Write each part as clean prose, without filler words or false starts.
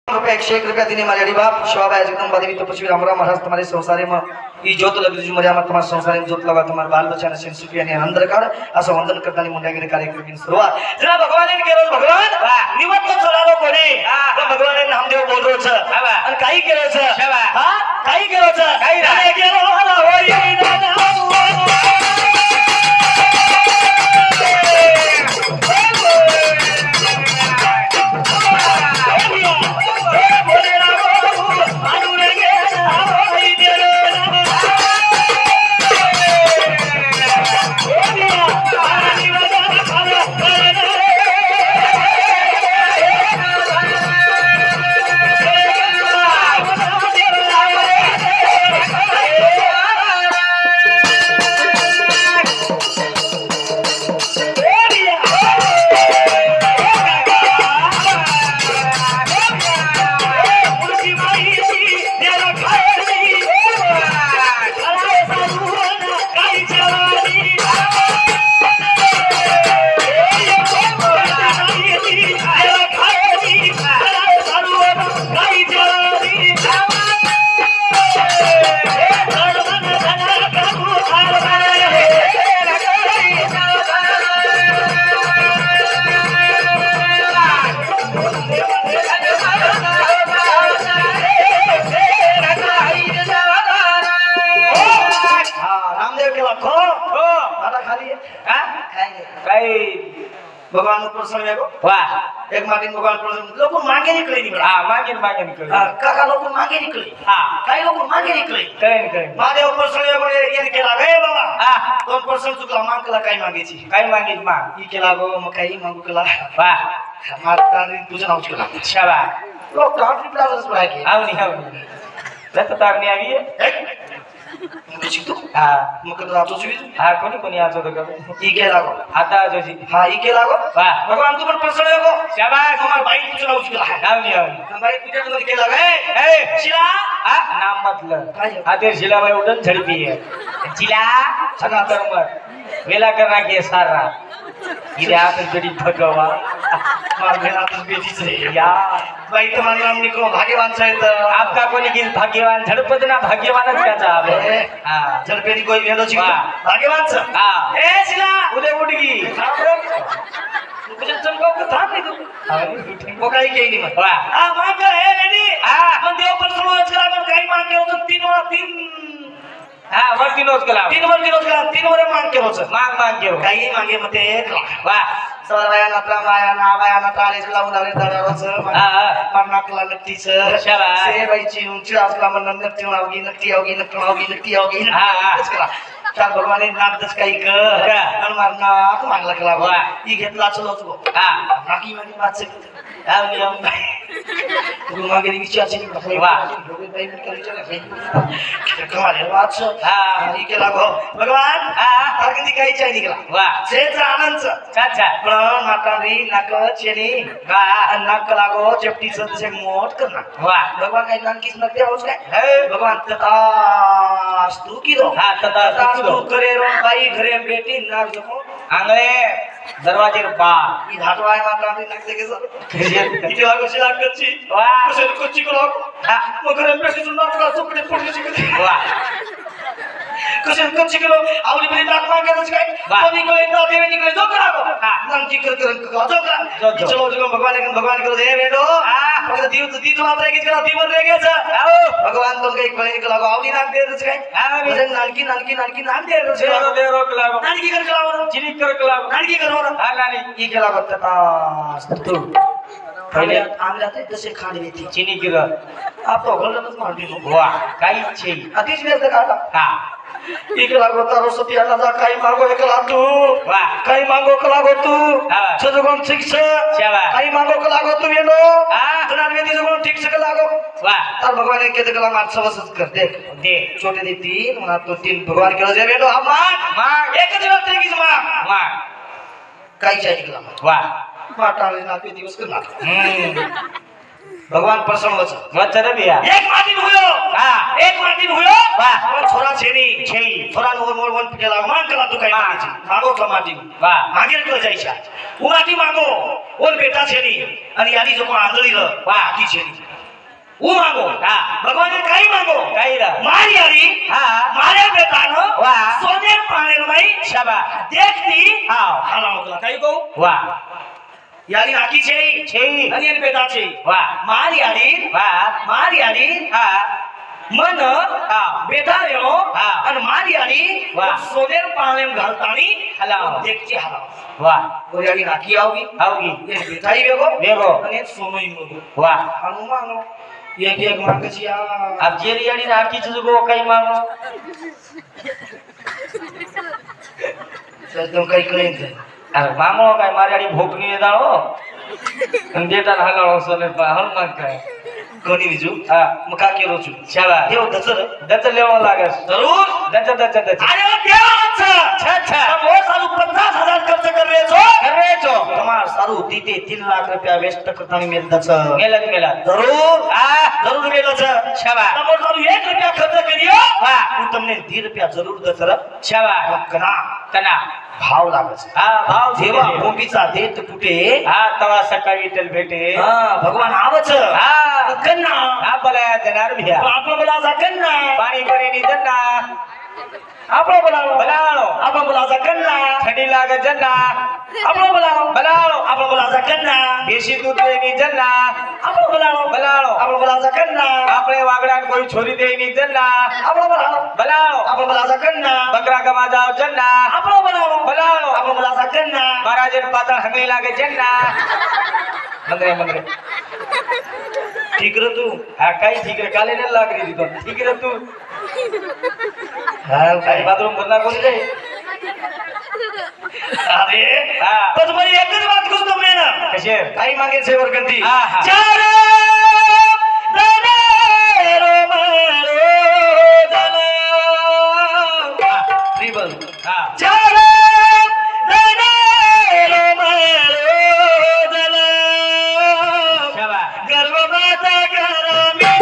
रुपया 101 रुपया दिने मारे बाप शिवाबाई एकदम बदवी तपस्वी रामराव महाराज तुम्हारे संसारे में ई ज्योत लगी मर्या मत तुम्हारे संसारे में ज्योत लगा तुम्हारे बाल बच्चा ने सेन सुखी ने अंधकार असं वंदन करतानी मुंड्यागिरी कार्यक्रम की सुरुवात जरा भगवान ने केलं भगवान निवत चलालो कोणी भगवान ने नामदेव बोल रोच आणि काही केलं छ हा काही केलं छ काही नाही केलं होई दादा भगवान प्रसन्न है को वाह एक मार्टिन भगवान प्रसन्न लोग मांगे निकले नहीं हां मांगे निकले हां काका लोग मांगे निकले हां काही लोग मांगे निकले करेन महादेव प्रसन्न है को ये केला गए बाबा हां तो प्रसन्न चुकला मांगला काही मागेची काही मागे माग ई केला गो मग काही मागू केला वाह माता तुझं नाव केला शाबाश लोग काफी प्लाजस बाकी आवनी लत तारणी आवी है शिकतो हां मग तो आतो सुवी हां कोणी आतो तो ई के लागो आता जोजी हां ई के लागो वाह भगवान तू पण प्रसन्न हो शाबाश हमार भाई तुझं नाव शिकला आवनी भाई तुझं नाव केला ए शिला हां नाम मतलब आते शिला भाई उडन झड़पी है शिला सगा कर मत वेला करना के सारा इधर आप बड़ी भगवा मार मेरा तो बेटी से यार भाई तुम्हारे नाम निको भाग्यवान सहित आपका कोणी की भाग्यवान झडपत ना भाग्यवानच त्याचा आहे हां झडपेनी कोई वेलो छी भाग्यवान छ हां ए शिला उदे उडगी तुझे चमकाव का थांब नाही तू वो काही केली मग हां माग हे रेडी हां पण देव प्रसन्न करा पण काही माग केलो तो 3 हां वरती नोच केला 3 वर माग केलो छ माग केलो काही मागे मते वाह सवराया ना ताळेच लावून लागले दरावच नाकला नक्कीच शाबाश से बाईची उंची असला म्हणून नक्की आवगी चाल भगवान नाकच काही कर आणि नाक मागला केला बा ही घेतला चलोच गो हां नाकी मागे वाच तू मागे विचारची वाह लोगे बाई मी विचार कमाल वाच हां ही केला गो भगवान हां अगदी काही चाय निघाला वाह जेच आनंद अच्छा पण मातारी नाक चेनी नाक लागो चपटीचं से मोठ करना वाह भगवान काही नाकीच नक्की होस काय भगवान तथास्तु की दो हां तथास्तु करे रो बाई घरे बेटी नाक जको आंगळे दरवाजे बा ई घाटवाय मातारी नाक देके सर इथे लागो शिला कच्ची वाह कुछ कच्ची को हां मग घरे बेटी नाक चोपडी पडली शिकते वाह कसे कच्ची किलो आवली बरी नाक मागेच काय कोणी कोई ना देवे निकले जो करा हां नंजी कर जो करा चलो जो भगवान करो दे बेटो हां फक्त दीव मात्र की करा दीवर रे गेच आओ भगवान तो काही कोणी निकला आवली नाक देच काय हां वजन नालकी नाक देच दे रोक लागो नालकी कर कलाव चिनी कर कलाव नालकी करो हां नानी ई केला बत्ता तू पहिले आमला ते तसे खाली येते चिनी गिर आप तो घरनच मारती वाह काही छे अतिच व्यस्त काढला हां एक लागो तारो सती आना काही मागो एक लागो वाह काही मागो लागो तू छजगोन ठीक छ काही मागो लागो तू येनो हां तनार वेदी जगोन ठीक छ लागो वाह तर भगवान एक के कला मात सबस कर दे छोटे दे 3 मना तो 3 भगवान के जे बेटो हम माग एक दिवस तरी की माग काही चाहिए निकला वाह माटाले ना पे दिवस करना भगवान प्रसन्न वच वच रे बिया एक माटी हुयो हां एक माटी हुयो वाह छोरा छेनी छेई छोरा मोर मोर पिटेला मान कला तू काय माटी मागो तो माटी वाह मागेर कर जायचा उ माटी मागो ओन बेटा छेनी आणि यानी जो कोण आंधळी र वाह की छेनी उ मागो हां भगवान ने काही मागो काही र मारी आली हां मारे बेटानो वाह सोने पाणे माई शाबा देखती हां हालाव कला काही को वाह यानी आकी छेई छेई आणि यानी बेटा छेई वाह मारी आली हां मन बेटा रेलो आणि मारी आली सोनेर पाळेम घालतानी हलाव देखची हलाव वाह और यानी नाकी आवगी ये बेटाई वेगो आणि सोनोई मगो वाह हनुमान एक मागचिया अब जेरी यानी नाकी जुगो कई मांगो सदम कई करें अरे मांगो काय मारी भोकनी दाळो आणि बेटा हलाव सोने हनुमान काय कोणी विजू मग का केलो छु शाबा देव दचर लेवा लागे जरूर दच अरे देव अच्छा वो सालू 50,000 खर्च कर रहे छो तुम्हार सारू दीते 3 लाख रुपया वेस्ट करतानी मेल दच मेला जरूर जरूर मेल छ शाबा तमोर सारू 1 रुपया खर्च करियो वाह तू तुमने 2 रुपया जरूर दच र शाबा कना भाव लागस भाव जेवा बोंबीचा देत कुठे तवा सकाळी विठ्ठल भेटे भगवान आवच कन्ना बोलाया जनार भिया आपण बोलाचा कन्ना पाणी परेनी जन्ना आपण बोलालो आपण बोलाचा कन्ना थंडी लागे जन्ना आपण बोलालो आपण बोलाचा कन्ना देशी दूध देनी जन्ना आपण बोलालो आपण बोलाचा कन्ना आपले वागडान कोई छोरी देनी जन्ना आपण बोलालो आपण बोलाचा कन्ना बकरा गमा जाओ जन्ना आपण बोलालो आपण बोलाचा कन्ना महाराजन पातळ हंगली लागे जन्ना मंदरे ठीक रे तू काही ठीक रे काले नाही लाग रही तो ठीक रे तू काही बाथरूम बंदा कोण रे अरे तो तुम्हारी एकच बात कुछ तुमने ना कशे काही मागे सेवर करती चार दाने रो मारो दला ट्रिपल चार दाने रो मारो दला गर्व माता करामी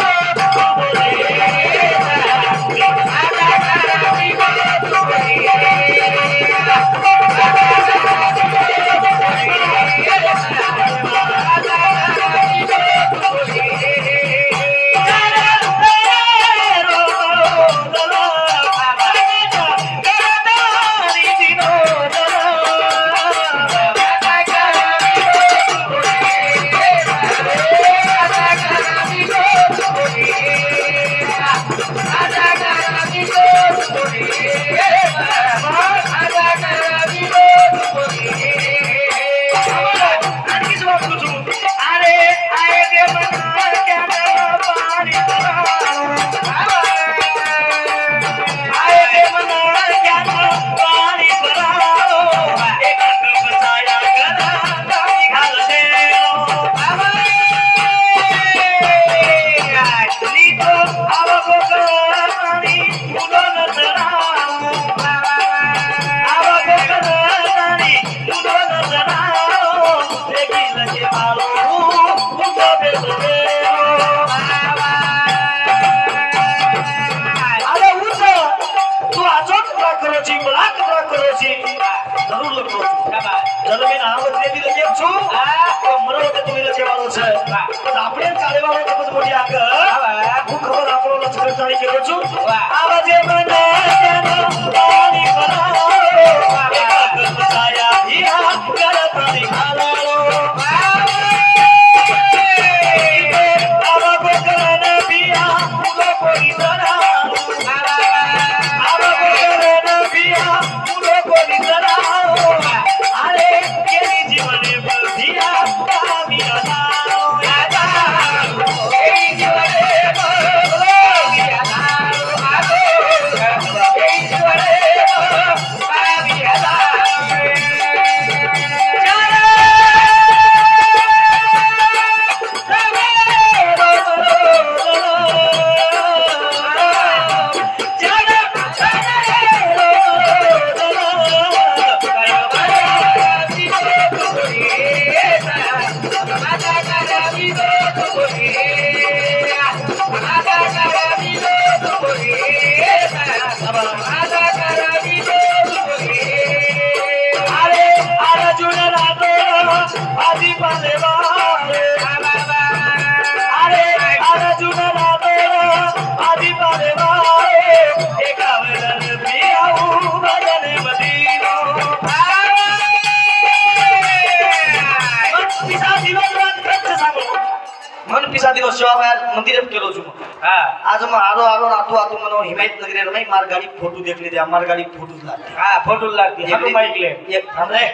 मन पिसा दिनो सेवा बाहेर मंदिर केलो छु हां आज म आरो आरो आतो आतो मनो हिमायत नगरी रे मार गाडी फोटो देखले दे मार गाडी फोटो लागते हां फोटो लागते हनु माइकले एक हमरे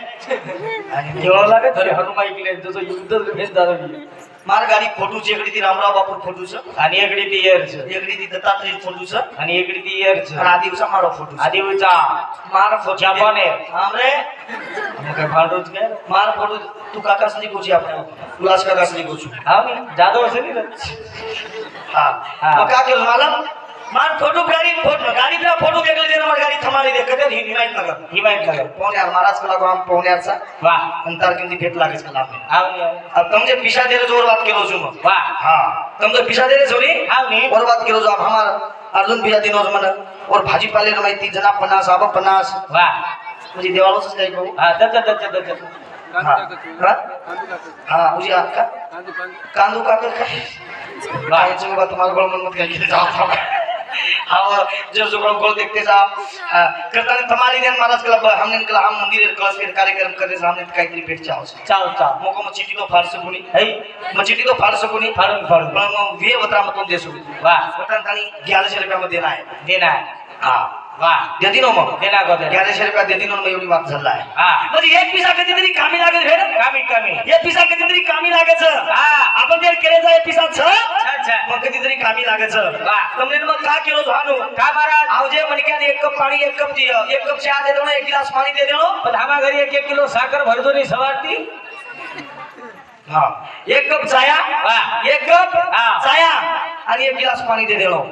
आणि जेवळ लागे तरी हनु माइकले जसो युद्ध भेद दादा मार गाडी फोटो ची एकडी ती रामराव बापूर फोटो छ आणि एकडी ती इयर छ एकडी ती दत्तात्रय फोटो छ आणि एकडी ती इयर छ आणि आदिवसा मारो फोटो आदिवसा मार फोटो जापाने हमरे मके भाडोच के मार फोटो तू काकासली कोची आपण उल्लास काकासली कोची हां मी जादव असली हां मग का केलं मला मार फोटो गाडीला फोटो देखले दे मार गाडी थमाली दे कदे हिमायत नगर पवन्यार महाराज कला गाम पवन्यारचा वाह अंतर किंती भेट लागेच कला अब तुमजे पिसा दे जोर बात केलो छु वाह हां तुमजे पिसा दे जोनी हां नी और बात केलो जो अब हमार अर्जुन भैया दिनो मन और भाजी पाले रे माहिती जना 50 आबा 50 वाह म्हणजे देवालोच काय कहू हां दच हां उजी आपका कांदू काकर काय वाह जो बात तुम्हारे गोल मन मत काय जाओ हां जो गोल देखते जा करताने तमाली देन महाराज क्लब हमने कला हम मंदिर क्लास के कार्यक्रम करने सामने काहीतरी भेट चाव मोको म चिठी तो फाड़ सकुनी है म चिठी तो फाड़ सकुनी फाड़ून पण म वे वत्रा मतून देसु वाह वतन तानी 1100 रुपया में देना है हां वाह देदिनो मग देना को 1100 रुपया देदिनो म एवढी बात झाला आहे हां म्हणजे एक पिसा कधीतरी कामी लागे रे कामी एक पिसा कधीतरी कामी लागेच हां आपण जर केले जाय पिसा छ अच्छा मग कधीतरी कामी लागेच वाह तुमने मग का केलो झानो का महाराज आवजे मणक्याने एक कप पाणी एक कप दियो एक कप चहा दे देणो एक गिलास पाणी दे देणो पण हमा घरी 1 किलो साखर भरजो नी सवारती हां एक कप चाया वाह एक कप चाया आणि एक गिलास पाणी दे देणो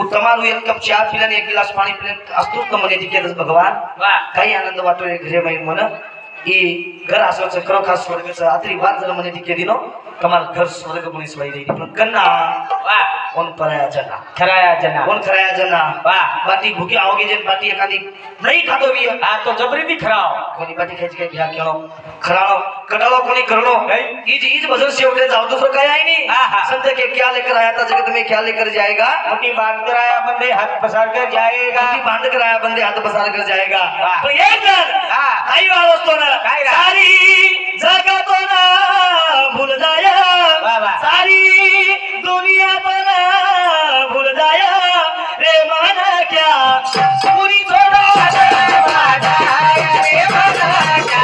उत्तमारू एक कप चहा पिला आणि एक गिलास पाणी पिले असतो तर म्हणे केलंच भगवान वाह काही आनंद वाटतो रे घरे माई मन ई घर असो चक्र खास स्वर्गाचा आतरी बात जर म्हणे के दिनो कमाल घर स्वर्ग बनी सवाई रे पण कन्ना वाह कोण कराया जना वाह बाटी भूखी आओगे जे बाटी एखादी नहीं खातो भी हां तो जबरी दी खराओ कोणी बाटी खायची काय घ्या केलो खराळो कडालो कोणी करलो इज भजन से उठे जाओ दूसरा काय आहे नी संत के क्या लेकर आया था जगत में क्या लेकर जाएगा मुट्ठी बांध कर आया बंदे हाथ पसार कर जाएगा मुट्ठी बांध कर आया बंदे हाथ पसार कर जाएगा तो ये कर आई वाला तो ना सारी जगह तो ना भूल जाया सारी दुनिया तो ना भूल जाया रे माना क्या पूरी छोड़ा रे माना क्या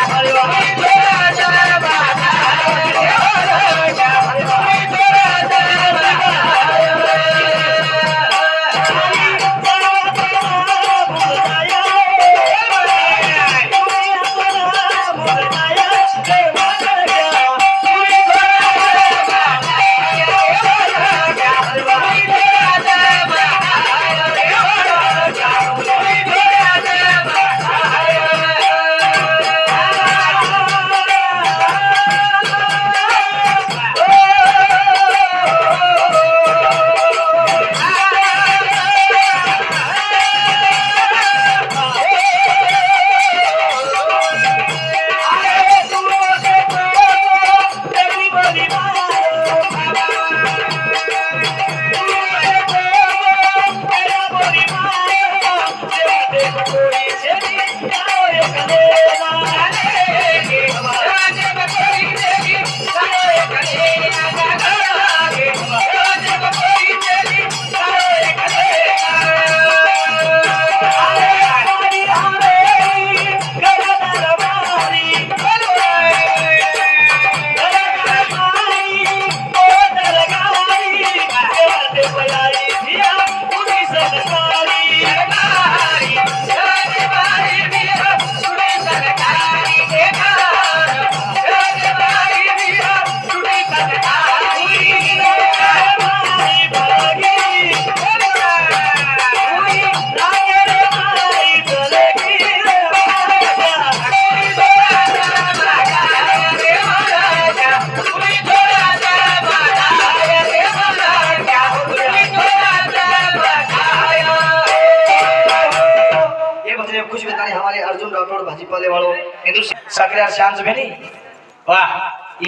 साकऱ्यार शांत भेनी वाह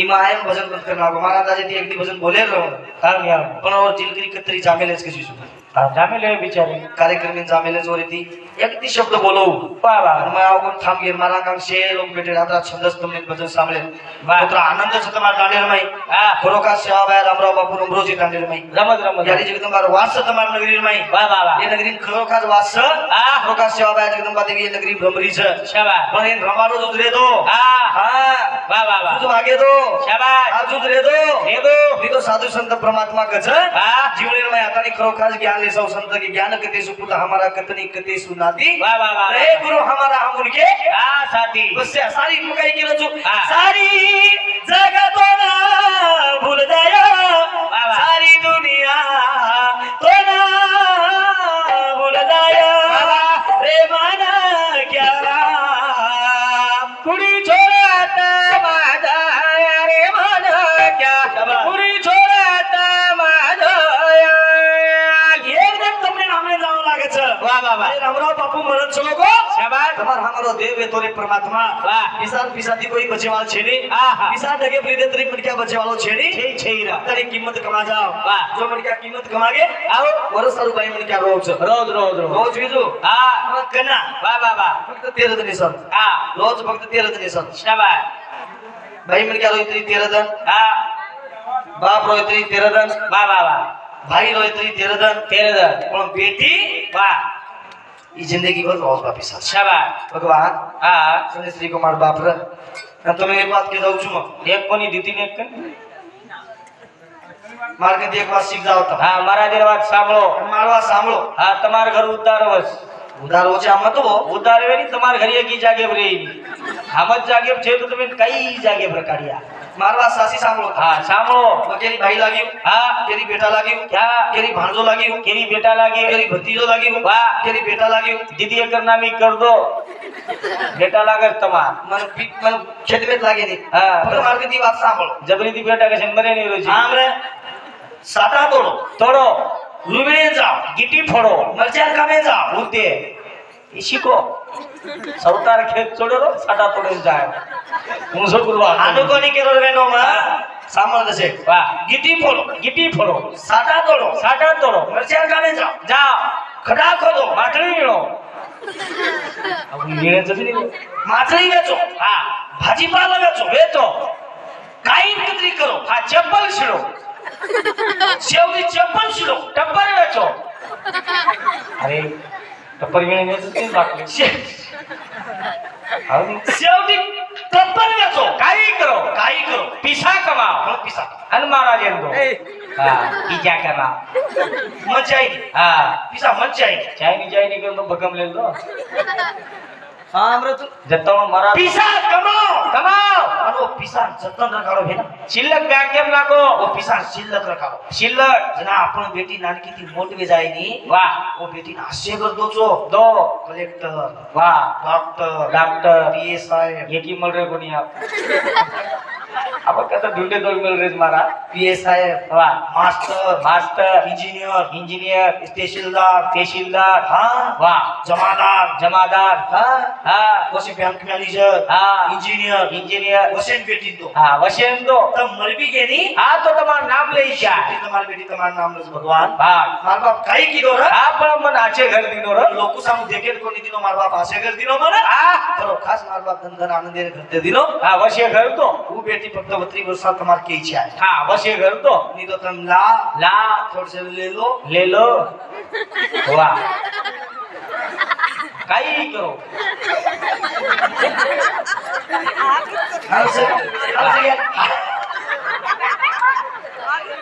इमायम भजन बंद करना हमारा दादी ती एक दी भजन बोले रहो हां यार पण और जिलकरी कतरी जामेलेच कशी सु जामेले बिचारे कार्यक्रमी जामेले जोरी ती एक ती शब्द बोलवू बाबा मैं आगुन थाम गिर मारा कांग शे लोग बेटे रात्रा छंदस तुमने भजन सामले पुत्र आनंद छ तमार डांडेर मै खरोका सेवा बाय रामराव बापू रमरोजी डांडेर मै रमज रमज यारी जगदंबा वास तमार नगरी मै वाह वाह वाह ये नगरी खरोका वास खरोका सेवा बाय जगदंबा देवी ये नगरी भ्रमरी छ शाबाश पण इन रमारो जुदरे दो हां वाह वाह वाह तुझ भागे दो शाबाश आज जुदरे दो मी तो साधु संत परमात्मा कछ जीवनेर मै आता खरोका ज्ञान ले सौ संत के ज्ञान कते सुपुत हमारा कतनी कते सुनाती वाह वाह वाह रे गुरु हमारा हम उनके साथी बस सारी मुकाई केलं छु सारी जगतो ना भूल जाया सारी दुनिया तो ना भूल जाया रे माना क्या कुड़ी छोड़ता माझा रे माना क्या कुड़ी छोड़ता माझा एकदम तुमने नामे जाऊ लागे छ वाह वाह वाह रामराव बापू म्हणन छलो गो शाबाश તમાર હમારો દેવ એ તોરે પરમાત્મા વાહ पिसार पिसाती कोई बचेवाल छेनी पिसार दगे प्रीते तरी मटक्या बचेवालो छेनी छेईरा तरी किंमत कमा जाओ वाह जो मटक्या किंमत कमागे आओ वरस सारू भाई मटक्या रोज रोज बीजू हां कना वाह वाह वाह फक्त 13 दिन सर रोज फक्त 13 दिन सर शाबाश भाई मटक्या रोज 13 दिन बाप रोज 13 दिन वाह वाह वाह भाई रोज 13 दिन पण बेटी वाह ये जिंदगी भर रोज वापिस आ शाबाश भगवान सुने श्री कुमार बाप रे तुम्हें एक बात के दऊ छु एक कोनी दीती ने एक मार के एक बात सीख जाओ तो मारा देर बात सांभळो मारवा सांभळो तमार घर उद्धार वस उधार हो जा मत वो उधार वेनी तमार घर एक ही जागे पर रेई हमत जागे छे तो तुम्हें कई जागे पर काढिया मारवा सासी सांभळो सांभळो केरी भाई लागी केरी बेटा लागी क्या केरी भांजो लागी केरी बेटा लागी केरी भतीजो लागी वाह केरी बेटा लागी दीदी एकर नामी कर दो बेटा लागत तमार मन खेत में लागे नी पर मार के दी बात सांभळो जबरी दी बेटा के मरे नहीं रोजी हमरे साटा तोड़ो रुबे जाओ गिट्टी फोड़ो मरचार कामे जाओ उते इसी को सौतार खेत छोड़ो साटा तोड़े जाए मुझे गुरुवा आनो कोनी केरो वेनो मा सामल दसे वाह गिट्टी फोड़ो साटा तोड़ो मरचार कामे जाओ खड़ा खोदो माटली वीणो अब वीणे जदी नहीं माटली वेचो भाजीपाला वेचो काई कतरी करो चप्पल छिड़ो शेवटी चप्पल छिड़ो टप्पर वेचो अरे टप्पर वीणे ने जदी बाटली शेवटी टप्पर वेचो काई करो पिसा कमाओ पिसा अन मारा जेन दो पिजा कमा मचाई पिसा मचाई चाय नहीं कर तो भगम ले लो हमरे तो जत्तो मारा पिसा कमाओ अनो पिसा जतन रखाड़ो भेना शिल्लक बैंक में नाखो वो पिसा शिल्लक रखाड़ो शिल्लक जना आपण बेटी नानकी थी मोट में जाय नी वाह वो बेटी ना आशे कर दो छो दो कलेक्टर वाह डॉक्टर पीएस साहब ये की मिल रहे कोनी आप अब कहता ढूंढे दो मिल रहे मारा पीएस साहब वाह मास्टर इंजीनियर तहसीलदार वाह जमादार वसे बैंक मैनेजर इंजीनियर वसेन बेटी दो वसेन दो तब मर भी गेनी तो तुम्हारा नाम ले जा तुम्हारी बेटी तुम्हारा नाम ले भगवान मार बाप काई की दो रे पण मन आचे घर दिनो रे लोक सामू देखे कोनी दिनो मार बाप आचे घर दिनो मन करो खास मार बाप धन आनंद घर दे दिनो वसे घर तो वो बेटी फक्त 32 वर्ष तुम्हार की इच्छा है वसे घर तो नहीं तो तुम ला थोड़े से ले लो वाह काई करो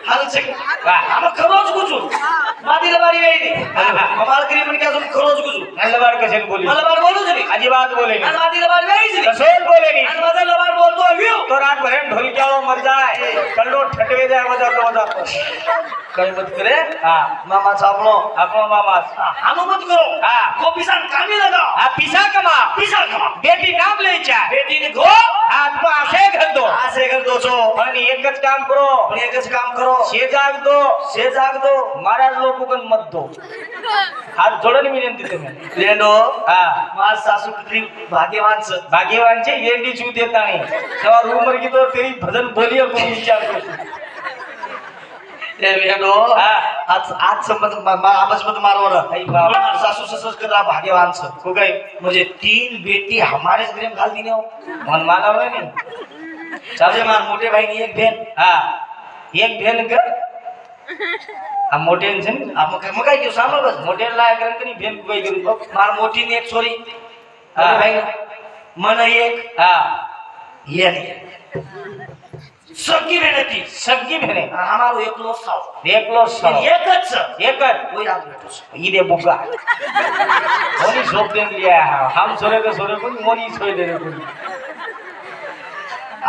हम खरोज गुजू मादी लबारी वेई हमार करी मन क्या तुम खरोज गुजू लबार कैसे बोली लबार बोलो जरी अजीबात बोले नहीं मादी लबार वेई जरी कसोल बोले नहीं मादी लबार बोल तो अभियो तो रात भर ढोल क्या मर जाए कल्लो ठटवे जाए मजा कहीं मत करे मामा सापनो अपनो मामा हम मत करो को पिसा कामी लगाओ पिसा कमा बेटी नाम ले जा बेटी ने गो हाथ में आसे घर दो छो पण एकच काम करो से जाग दो महाराज लोगों को मत दो हाथ जोड़ने विनंती तुम्हें लेंडो मार सासू कितनी भाग्यवान छे एंडी चू देता नहीं तेव्हा रूम वर की तो तेरी भजन बोलियो को विचार करतो ए बेनो आज संबंध आवाज मत मारो ना सासू ससुर करा भाग्यवान छ को गई मुझे 3 बेटी हमारे घर में घाल दी ने मन माना नहीं चाचे मार मोटे भाई ने एक बहन एक बहन का हम मोटे छन हम मकाई क्यों सामने बस मोटे लाया करन कनी बहन को गई करू मार मोटी ने एक छोरी अरे भाई मन एक ये नहीं सगी बहने हमारो एकलो साव एक वही रात बैठो ये बुग्गा मोनी सोप देन लिया हम सोरे को मोनी सोई दे को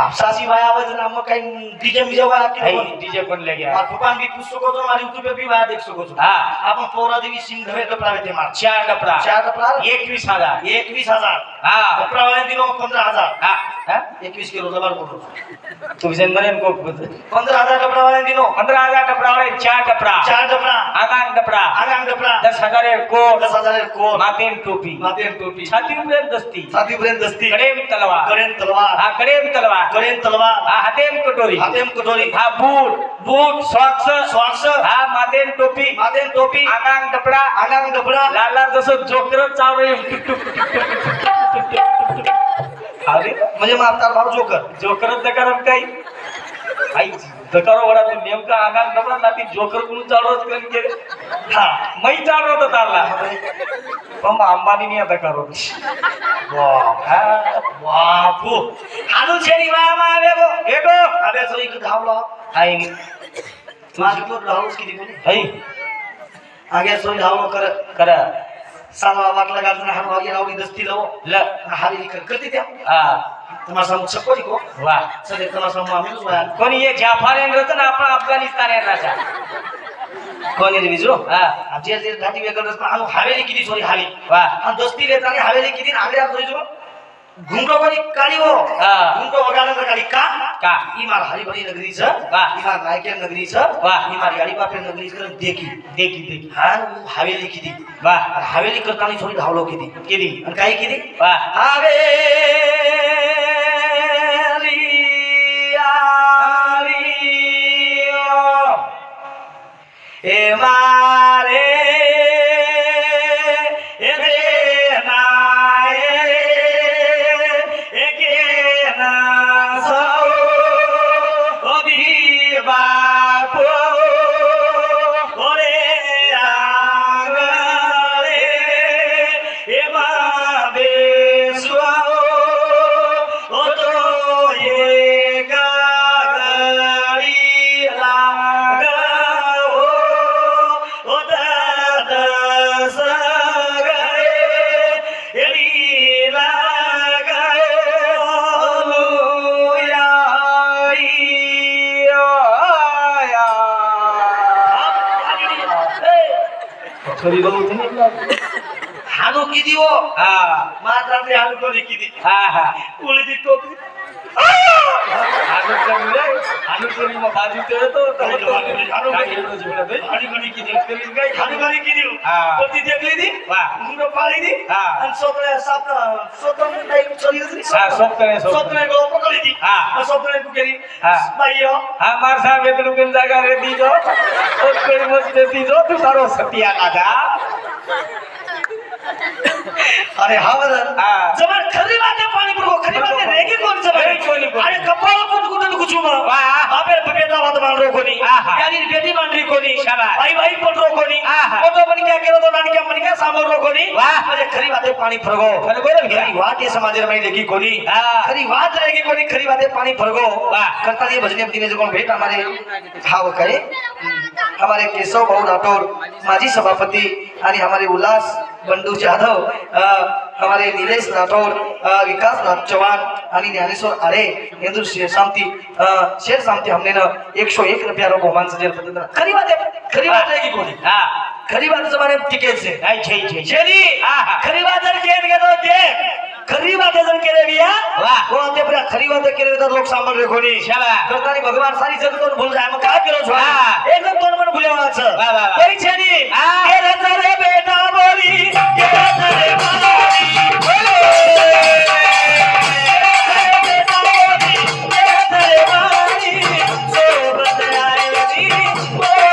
आप सासी भाई आवाज ना हम कहीं डीजे मिजे वाला के डीजे कोन ले गया और भगवान भी पूछ सको तो हमारे YouTube पे भी वाला देख सको तो हां आप पौरा देवी सिंह धरे कपड़ा बेचे मार चार कपड़ा 21000 हां कपड़ा वाले दिनों 15000 हां 21 किलो जबर बोलो तो विजन मरे इनको 15000 कपड़ा वाले दिनों 15000 कपड़ा वाले चार कपड़ा आगान कपड़ा 10000 को 10000 को मातेन टोपी छाती पर दस्ती कड़ेम तलवार हां कड़ेम तलवार हाथेम कटोरी हां बूट सॉक्स हां मातेन टोपी आगान कपड़ा लाल जसं जोकर चावळे अरे म्हणजे मग आपला भाऊ जोकरच दकारम काही आई दकारो वडा तू नेमका आगान कपडा नाती जोकर कोण चालवत करून गेले हां मै चालवत तारला पण अंबानी ने दकारो वाह बापू हानु छेडी मामा एगो अबे सोई को धावलो आई मार को धावस की दिकोनी हई आगे सोई धावलो कर सामा वाटला गाजना हम आगे रावली दस्ती लो ल हारी करते त्या तुम्हारा सम छकोरी को वाह सदे तुम्हारा सम मामेल वाह कोणी ये जाफर रतन आपण अफगाणिस्तान राजा कोणी रे बिजो हां जे घाटी वेगळच पण आनु हवेली किती सोरी हाली वाह आणि दस्ती लेतानी हवेली किती आगऱ्या सोईजो घुमटो कोणी काढी हो घुमटो वगाडन काढी का ई मार हरी भरी नगरी छ वाह ई मार नायके नगरी छ वाह ई मार गाडी पापे नगरी छ देखी हां हवेली किती वाह हवेली करतानी थोडी धावलो किती आणि काय किती वाह हवेली आरी ए मारे हानो किती हो मात्रातले हानो कोणी किती उलटी टोपी हानो कोणी मग बाजू तो हानो किती पती देखली दी मुंडो पाळी दी आणि सोपळे सोपळे टाइम चली गई सोपळे को पकडी दी सोपळे को केली बाईयो मार साहब वेतन जागा रे दीजो और कोई मत दीजो तू सारो सतिया दादा अरे हां जबर खरी बात है पानी पर खरी बात है रेगी कोण जबर अरे कपाळ पण कुठे कुछ वाह आपे बेटा बात मान रो कोनी यानी बेटी मान री कोनी भाई भाई पण रो कोनी फोटो पण क्या केलो तो नानी क्या मन क्या सामोर रो कोनी वाह अरे खरी बात है पानी फरगो खरी बात है समाज में देखी कोनी खरी बात रहेगी कोनी खरी बात है पानी फरगो वाह करता ये भजने दिन जो भेट हमारे भाव करे हमारे केशव भाऊ राठौर माजी सभापति आणि हमारे उल्लास बंडू जाधव हमारे नीलेश राठौर विकास चौहान आणि ज्ञानेश्वर आरे इंदु शेर शांति हमने ना 101 रुपया रो बहुमान से जेल पद्धत खरी बात रहेगी कोनी खरी बात जमाने टिकेट से छे छेरी खरी बात केन के तो दे खरी बात जन केले बिया वाह वो ते पूरा खरी बात केले तो लोग सांभळ रे कोनी करतानी भगवान सारी जग कोण भूल जाय मग काय केलो छो एकदम कोण मन भूलेवा छ वाह वाह कोई छेनी ए रे बेटा बोली के रे बोली बोले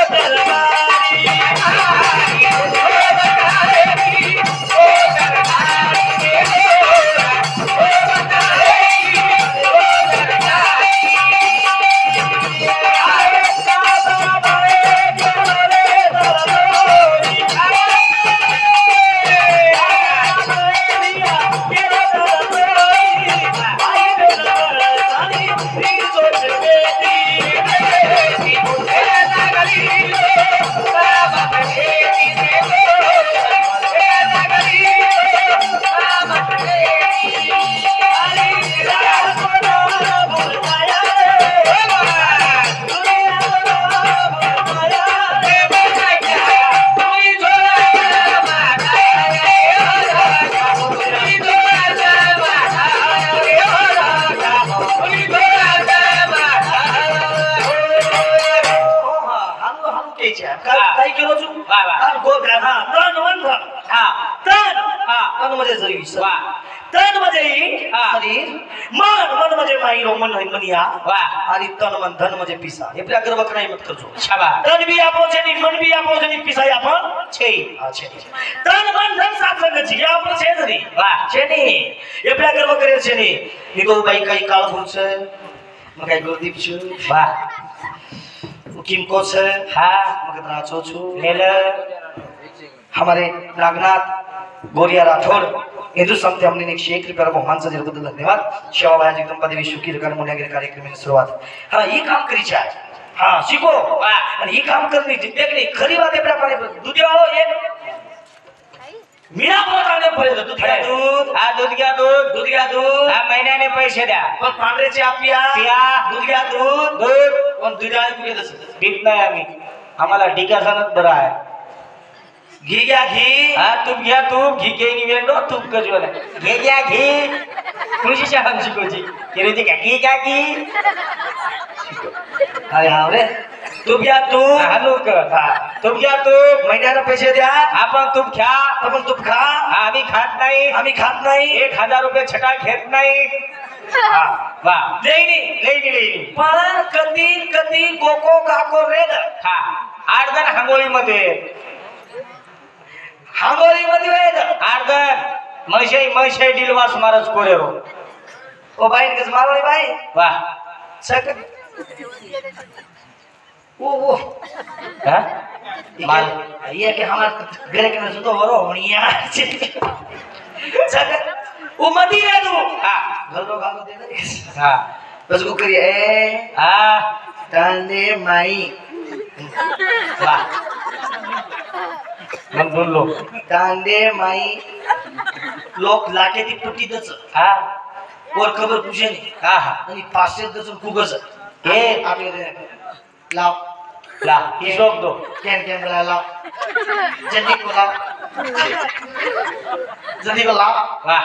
करायच्या काय केलो तू तन मन धन तन म्हणजे शरीर तन म्हणजे शरीर मन मन म्हणजे माई मन मनिया आणि तन मन धन म्हणजे पिसा हे आपल्या गर्व नाही मत करतो तन भी आपो છે मन भी आपो છે पिसा आपण છે હા છે तन मन धन साथ संग છે आपण છે જ નહીં છે નહીં એ આપल्या गर्व કરે છે નહીં निको भाई काही काळ बोलছে मग काय गुरदीप छु किमको છે मग राचो छु हमारे नागनाथ गोरिया राठौड़ हिंदू संत हमने 101 रुपये बहुमान से बद्दल धन्यवाद शेवा भाई एकदम पदवी शुकी रकार मुन्यागिरी कार्यक्रम सुरुवात हाँ ये काम करीचे आहे हाँ शिको आणि ही काम करणे जिद्दे खरी बात आहे प्रमाणे दूध घ्यावं एक मीना बोलत आले पर्यंत दूध घ्या दूध घ्या दूध हा महिन्याने पैसे द्या पण पांढरेचे पिया दूध घ्या दूध पण दुधाने कुठे तसं पीत नाही आम्ही आम्हाला डिकासानच बरं आहे घी घ्या घी तूप घ्या तूप घी के निवेंडो तूप कजवला घे घ्या घी कृषी शाळा शिकोची किरेची घ्या घी घ्या घी अरे हा रे तूप घ्या तूप हालू कर तूप घ्या तूप महिन्याला पैसे द्या आपण तूप घ्या आपण तूप खा आम्ही खात नाही 1000 रुपये छटा घेत नाही वाह लेनी पण कधी गोको काको रेद 8 जण हांगोली मध्ये वेद 8 जण मैशाई डिलवास महाराज कोरेरो ओ भाई कस मारवाडी भाई वाह सक ओ माल ये के हमार घरे के न तो वरो होनिया सक ओ मदी रे तू गलो दे दे बस को करिए ताने माई वाह मन बोललो तांदे माई लोक लाटे ती पुटी दच वर खबर पुशे नाही आणि 500 दच फुगस हे आपले लाव हिशोब दो केन लाव जल्दी को लाव वाह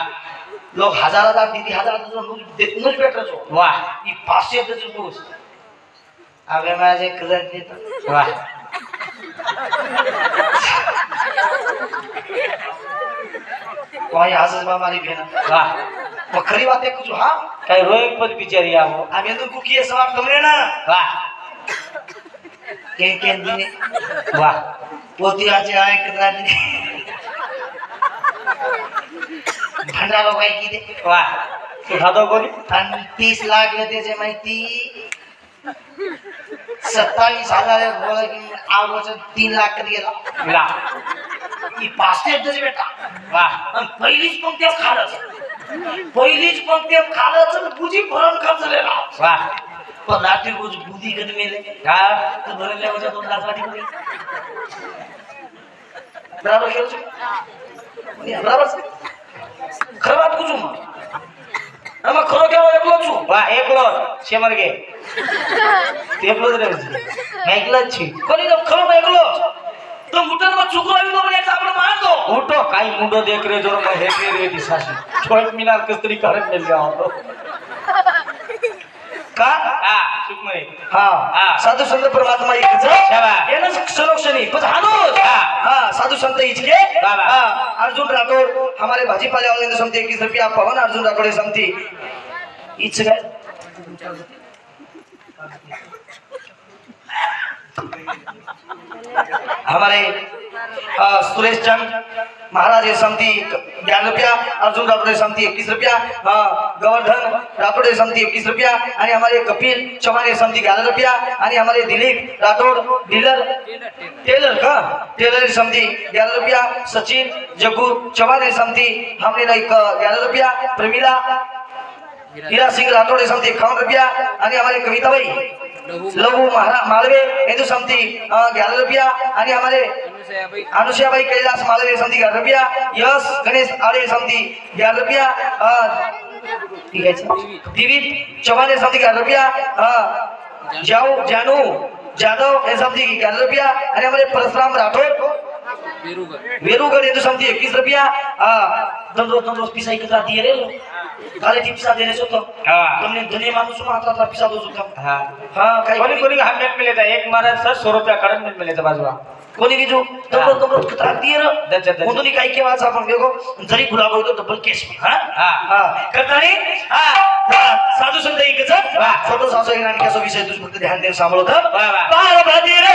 लोग 1000 दीदी 1000 दच नुज बेटर छो वाह ई 500 दच फुगस आगे माझे कलर देतो वाह कोई आसस मारी भेना वाह तो खरी बात है कुछ हां काय रोएक पद बिचारी आवो आगे तो कुकी सवाल तुमने ना वाह के दिने वाह पोती आज आए कितना दिन भंडारो भाई की दे वाह उठा दो कोनी 30 लाख लेते जे माहिती 27,000 बोला की आवच 3 लाख कधी गेला ई 500 दच बेटा वाह आणि पहिलीच पंक्ती खालच बुजी भरण खर्च झालेला वाह पण रात्री रोज बुधी कधी मेले तर भरले वजा 2 लाख वाटी करी बराबर खेळू बराबर खरं बात कुछ मग खरो केलो एकलो छु वाह एकलो शेमर गे एकलो रे मैं एकलो छी कोणी खरो एकलो तो मुठन में चुकरो आवी तो बने आपण मार दो उठो काई मुंडो देख रे जोर में हेटे रे दिसाशी छोट मीनार कस्तरी करत मिल गया तो का सुखमय साधू संत परमात्मा एकच येन संरक्षणी पण हानो साधू संत इचके अर्जुन राठौड़ हमारे भाजीपाले वाले समती 21 रुपया पवन अर्जुन राठौड़ समती इच गए हमारे सुरेश चंद महाराज समती 11 रुपया अर्जुन राठौड़ समती 21 रुपया गोवर्धन राठौड़ समती 21 रुपया आणि हमारे कपिल चौहान समती 11 रुपया आणि हमारे दिलीप राठौड़ टेलर समती 11 रुपया सचिन जग्गू चौहान समती हमने 11 रुपया प्रमिला हीरा सिंह राठौड़ समती 51 रुपया आणि हमारे कविता भाई लघु मालवे हिंदू समती 11 रुपया आणि हमारे अनुषाबाई कैलाश मालवे समती 11 रुपया यश गणेश आड़े समती 11 रुपया ठीक है दिलीप चौहान समती 11 रुपया जानू जादव समती 11 रुपया आणि हमारे परशुराम राठौड़ वेरूगर ये तो समझी 21 रुपया दंडोस पिसाई करा दिए रे काले टिप्सा देने सो तो तुमने दुनिया मानुस मात्रा था पिसा दो सुतम हां काही कोणी हमें मिले था एक मारा 100 रुपया कडन में मिले था बाजूला कोणी की जो दंडोस करा दिए रे कोणी काही के वाचा आपण देखो जरी भुला गयो तो डबल केस में हां करतानी साधू संत एकच छोटो सासो आणि कसो विषय तुझ फक्त ध्यान दे सांभाळो था पार्वती रे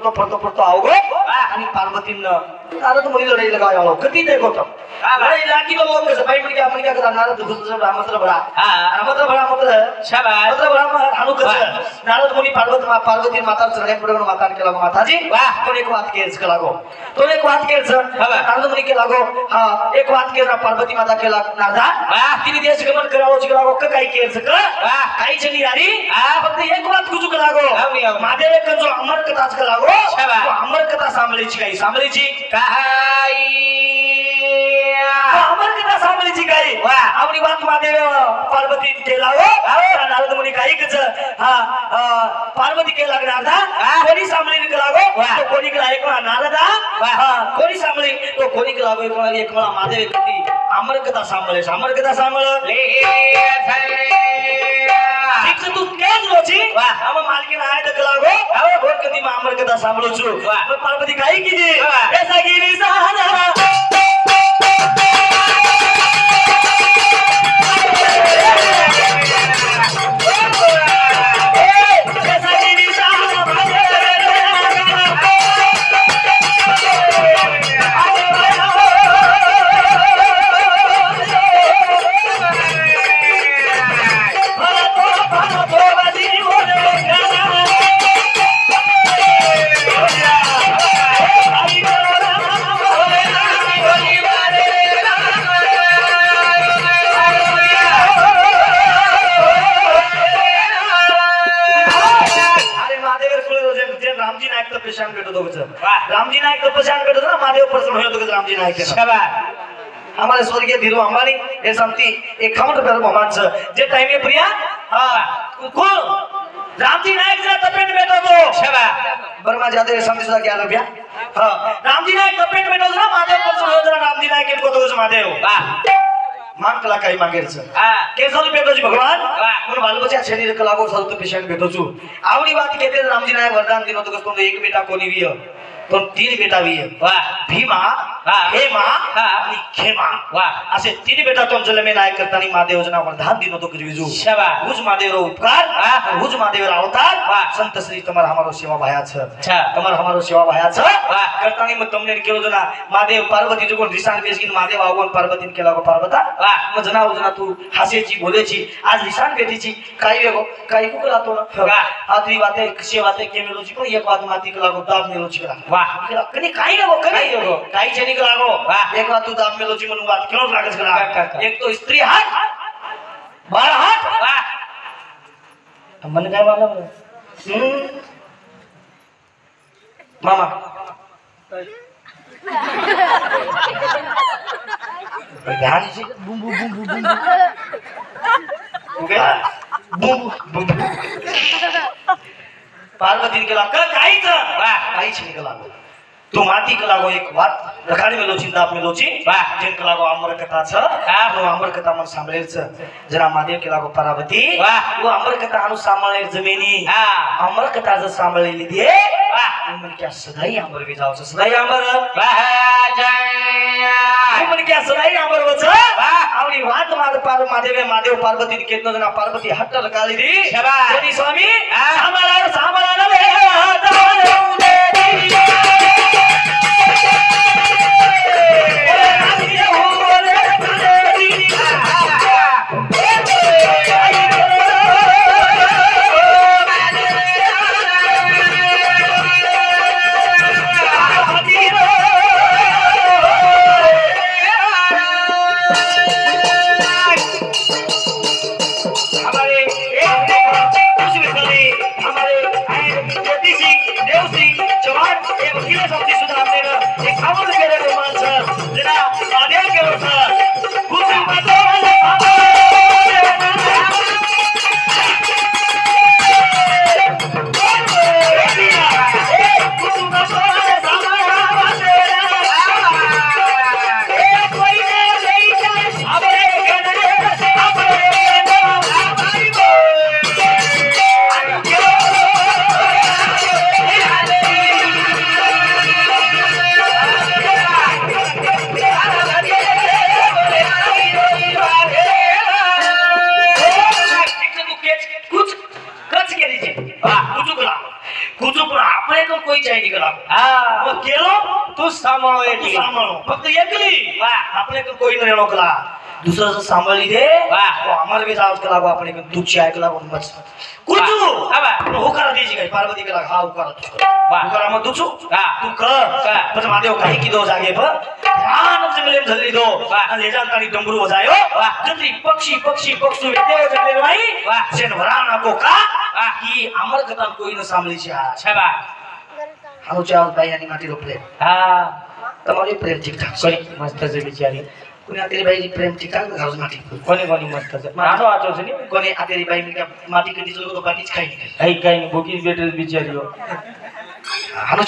पडतो आवगो आणि पार्वतीनं नारद मुनी लढाई लगायो कधी ते गोतो लढाई लागी तो लोग कसं बाई म्हणजे आपण काय करणार नारद दुसरं रामचंद्र बडा शाबास मतलब बडा हानु कसं नारद मुनी पार्वती माता चरणे पडून माता केला माताजी तो एक बात केस लागो नारद मुनी के लागो हां एक बात केला पार्वती माता केला नारदा तिने देश गमन करावो लागो काही केस काही चली यारी फक्त एक बात कुजू लागो महादेव कंजो अमर कथाच लागो अमर कथा सांभळीची काही अमर कथा सांभळीची काही आपली बात महादेव पार्वती केला नारद मुनी काही कच पार्वती के लागणार था कोणी सांभळी के लागो तो कोणी के एक नारदा कोणी सांभळी तो कोणी के लागो एक मला महादेव कती अमर कथा सांभळ ले ठीक से तू केज लोची हम मालकीन आए तक लागो अब भोर कती में अमर कथा सांभळू छु पार्वती काही कीजी ऐसा गिरी सहारा रामजी नायक तपस्या करतो ना महादेव प्रसन्न होतो की रामजी नायक शाबास हमारे स्वर्गीय धीरू अंबानी ये समती 51 रुपये मोहम्मद जे टाइम में प्रिया कोण रामजी नायक जरा तपेट बैठो तो शाबास बर्मा जाते समती सुधा 11 रुपया हां रामजी नायक तपेट बैठो ना महादेव प्रसन्न होतो जरा रामजी नायक को तो महादेव मान कला काही मागेरच केसरी भेटोची भगवान म्हणून बालबच्चा शरीर कलागो सर्व पेशंट भेटोचू आवडी बात कहते रामजी नायक वरदान दिनो तो कसको एक बेटा कोणी विय तो 3 बेटा विय भीमा हेमा आणि खेमा असे 3 बेटा तुमचे में नायक करतानी महादेवजना वरदान दिनो तो विजू शाबास हुज महादेव उपकार हुज महादेव अवतार संत श्री तुम्हारा हमारो सेवा भाया छ तुम्हारा हमारो सेवा भाया छ करतानी मग तुमने केलो जना महादेव पार्वती जो कोण रिसान बेसगिन महादेव आवगन पार्वतीन केला गो पार्वता मग जना उजना तू हासेची बोलेची आज रिसान बेटीची काही वेगो काही कुक रातो ना आदरी बाते सेवाते के मेलोची पण एक बात माती केला गो दाब मेलोची करा वाह कनी काही नको कनी काही जणी लागो एक बात तू दाब मेलोची म्हणून बात केलो लागच करा एक तो स्त्री हात 12 हात वाह मन काय मालूम मामा ध्यान से boom boom boom boom okay boom boom Parvati के लाग काहीच काहीच निघाला तो माती के लागो एक बात रखाडी में लोची दाप में लोची जिन के लागो अमर कथा छ वो अमर कथा मन सांभळेल छ जरा महादेव के लागो पार्वती वो अमर कथा अनु सांभळेल जमिनी अमर कथा ज सांभळेली दे मन क्या सदाई अमर वे जाऊ छ सदाई अमर मन क्या सदाई अमर वच आवडी वात माद पार महादेव पार्वती केतनो जना पार्वती हट्ट काली दी जनी स्वामी सांभळा रे कोई चाहिए निकला वो केलो तू सांभाळो एकली फक्त एकली आपले कोई न रोकला दुसरा से सांभाळली दे वो अमर भी जावत कला को अपने दुची ऐकला कोण बस कुचू हाबा हो करा दीजी काय पार्वती के लगा हाउ करा वाह करा मत दुचू तू कर पण महादेव काही की दो जागे पर ध्यान से मिले जल्दी दो ले जान तानी डमरू बजायो जल्दी पक्षी देव जल्दी भाई सेन वराना को का की अमर कथा कोई न सांभळी छे छबा हाउ चाल भाई आणि माटी रोपले તમારી પ્રેમ ઠીકઠાક कोणी मस्त છે बिचारी कोणी आतेरी बाईची प्रेम ઠીકઠાक घाऊज माटी कोणी मस्त છે નાનો આચો છે ને कोणी आतेरी बाई मी माटी कधी चलो तो बाकीच खाई नाही काही काही भोगीच भेटेल बिचारी हाउ